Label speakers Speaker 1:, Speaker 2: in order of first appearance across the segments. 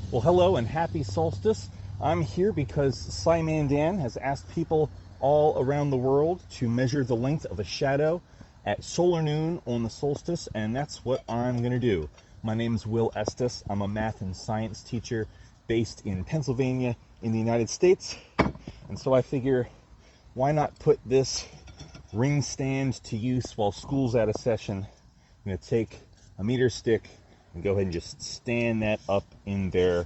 Speaker 1: Well, hello and happy solstice. I'm here because Simon Dan has asked people all around the world to measure the length of a shadow at solar noon on the solstice, and that's what I'm going to do. My name is Will Estes. I'm a math and science teacher based in Pennsylvania in the United States, and so I figure why not put this ring stand to use while school's out of session. I'm going to take a meter stick and go ahead and just stand that up in there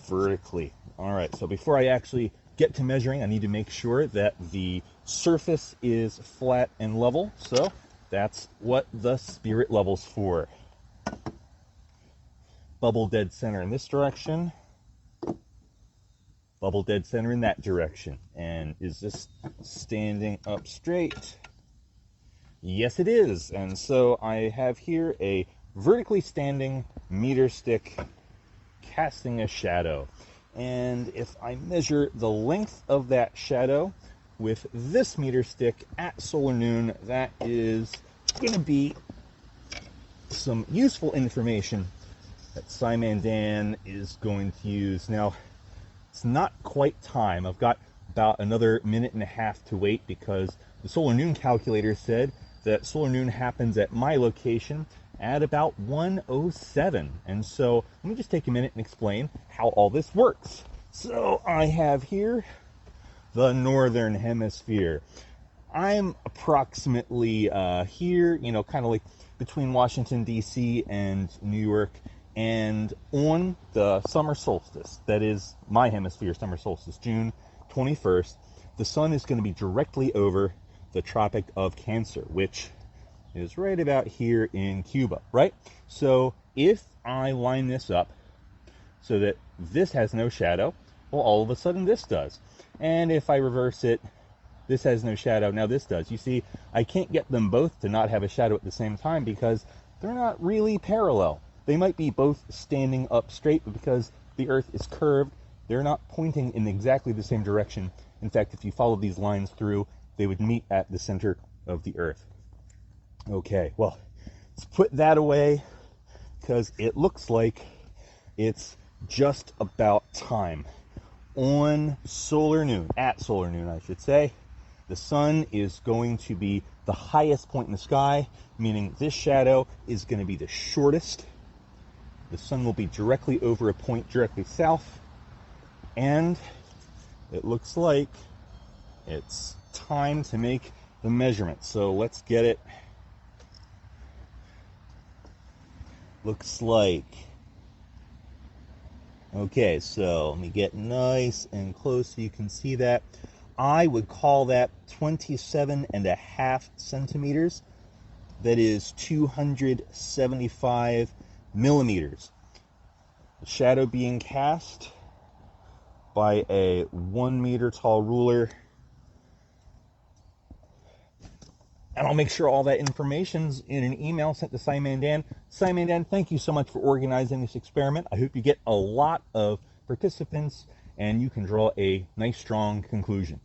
Speaker 1: vertically. All right, so before I actually get to measuring, I need to make sure that the surface is flat and level. So that's what the spirit level's for. Bubble dead center in this direction. Bubble dead center in that direction. And is this standing up straight? Yes, it is. And so I have here a vertically standing meter stick casting a shadow. And if I measure the length of that shadow with this meter stick at solar noon, that is going to be some useful information that Simon Dan is going to use. Now, it's not quite time. I've got about another minute and a half to wait because the solar noon calculator said that solar noon happens at my location at about 1:07. And so let me just take a minute and explain how all this works. So I have here the northern hemisphere. I'm approximately here, kind of like between Washington, D.C. and New York, and on the summer solstice, that is my hemisphere summer solstice, June 21st, the sun is going to be directly over the Tropic of Cancer, which is right about here in Cuba, right? So if I line this up so that this has no shadow, well, all of a sudden this does. And if I reverse it, this has no shadow, now this does. You see, I can't get them both to not have a shadow at the same time because they're not really parallel. They might be both standing up straight, but because the Earth is curved, they're not pointing in exactly the same direction. In fact, if you follow these lines through, they would meet at the center of the Earth. Okay, well, let's put that away because it looks like it's just about time. On solar noon, at solar noon, I should say, the sun is going to be the highest point in the sky, meaning this shadow is going to be the shortest. The sun will be directly over a point directly south, and it looks like it's time to make the measurement. So let's get it. Looks like, okay, so let me get nice and close so you can see that. I would call that 27.5 centimeters. That is 275 millimeters. The shadow being cast by a 1 meter tall ruler. And I'll make sure all that information's in an email sent to Simon Dan. Simon Dan, thank you so much for organizing this experiment. I hope you get a lot of participants and you can draw a nice, strong conclusion.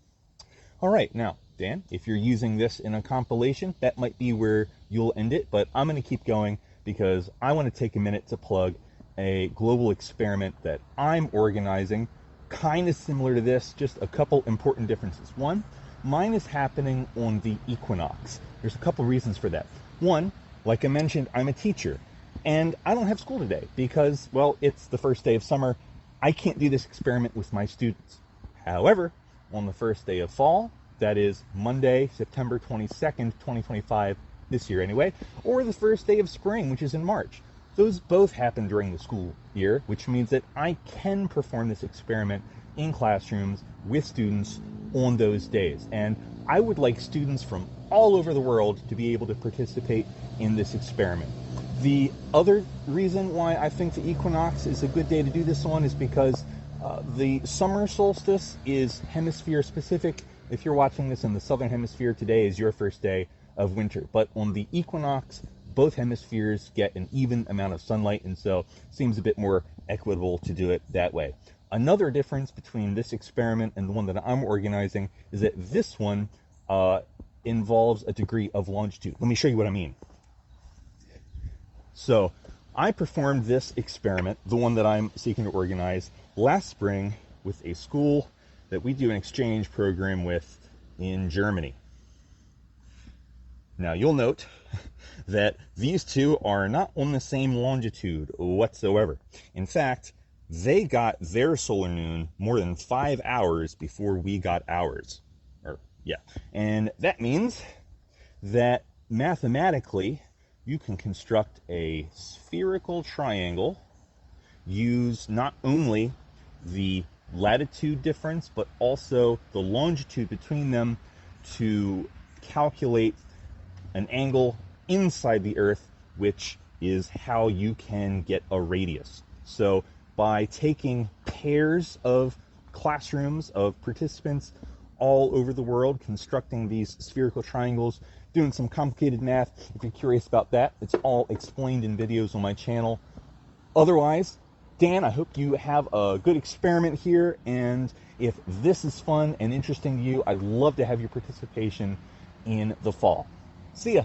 Speaker 1: All right, now, Dan, if you're using this in a compilation, that might be where you'll end it, but I'm going to keep going because I want to take a minute to plug a global experiment that I'm organizing, kind of similar to this, just a couple important differences. One, mine is happening on the equinox. There's a couple reasons for that. One, like I mentioned, I'm a teacher, and I don't have school today because, well, it's the first day of summer. I can't do this experiment with my students. However, on the first day of fall, that is Monday, September 22nd, 2025, this year anyway, or the first day of spring, which is in March. Those both happen during the school year, which means that I can perform this experiment in classrooms with students on those days. And I would like students from all over the world to be able to participate in this experiment. The other reason why I think the equinox is a good day to do this on is because the summer solstice is hemisphere specific. If you're watching this in the southern hemisphere, today is your first day of winter. But on the equinox, both hemispheres get an even amount of sunlight, and so it seems a bit more equitable to do it that way. Another difference between this experiment and the one that I'm organizing is that this one involves a degree of longitude. Let me show you what I mean. So I performed this experiment, the one that I'm seeking to organize, last spring with a school that we do an exchange program with in Germany. Now you'll note that these two are not on the same longitude whatsoever. In fact, they got their solar noon more than 5 hours before we got ours. And that means that mathematically you can construct a spherical triangle, use not only the latitude difference but also the longitude between them to calculate an angle inside the Earth, which is how you can get a radius. So by taking pairs of classrooms of participants all over the world constructing these spherical triangles, doing some complicated math, if you're curious about that, it's all explained in videos on my channel. Otherwise, Dan, I hope you have a good experiment here, and if this is fun and interesting to you, I'd love to have your participation in the fall. See ya.